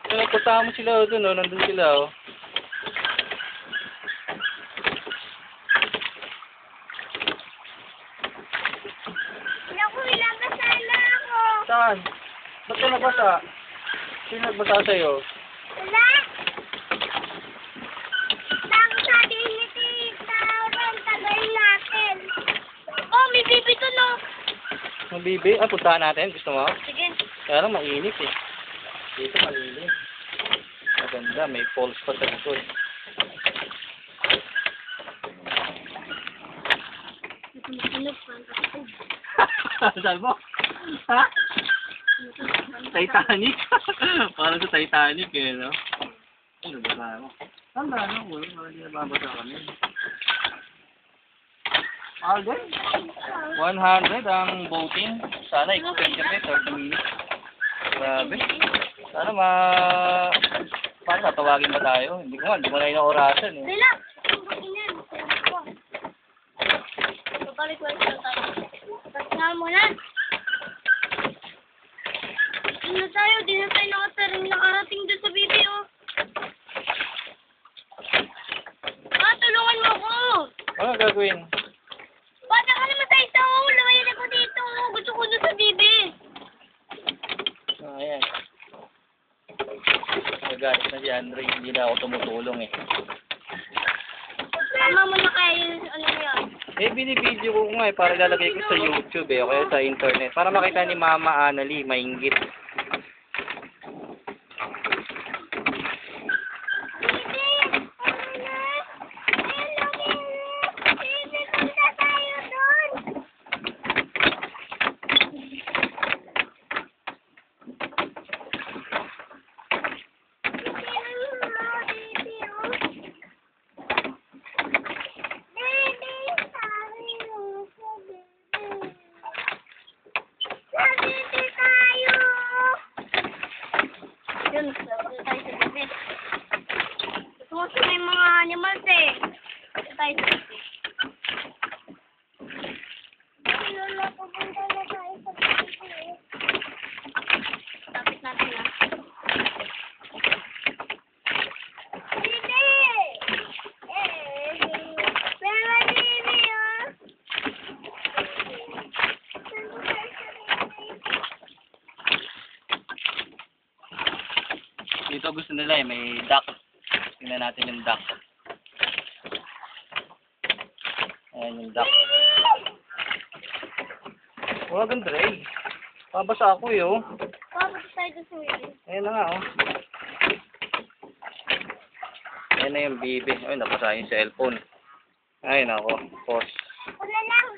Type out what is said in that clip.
Puntahan mo sila doon, oh. Nandun sila, oh. Naku, nabasa na ako. Saan? Ba't ka nabasa? Sino nagbasa sa'yo? Wala. Bago sabi ni Tita, ang tagal natin. Oh, may bibi to, no? Mabibi? Ah, puntahan natin. Gusto mo? Sige. Kaya lang mainit, eh. Dito mainit. Maganda. May falls pa sa likod. Saan mo? Ha? Titanic? Parang sa Titanic, eh, no? Ano ba mo? Saan ba, no? Parang hindi nababasa kami. Alden? 100 ang voting. Sana extend kami 30 minutes. Grabe. Sana paano tatawagin ba tayo? Hindi ko na inaorasan, eh. Dila! Babalik ko sa tayo. Pasingal mo na. Di na tayo nakarating doon sa bibi, oh. Tulungan mo ako. Ano gagawin? Bata ka naman tayo ito. Lumayan ako dito. Gusto ko doon sa bibi. Ayan. Nagalit na si Andre. Hindi na ako tumutulong, eh. Tama mo na kaya yun. Ano yan? Eh, binibideo ko nga, eh. Para lalagay ko sa YouTube, eh. O kaya sa internet. Para makita ni Mama Annalie. Mainggit. Yun, sabi tayo sa gabi. Gusto ko sa may mga animals, eh. Sabi tayo sa gabi. Lola, pupunta na tayo sa gabi. Tapit natin, ah. Bibi! Pero bibi, oh. Dito gusto nila, eh. May duck. Tingnan natin yung duck. Ayan yung duck. Wala ganda, eh. Pabasa ako, eh, oh. Papunta tayo doon sa bibi. Ayan na nga, oh. Ayan na yung bibi. Ay, nabasa yung cellphone. Ay, nako. Pause. Wala lang.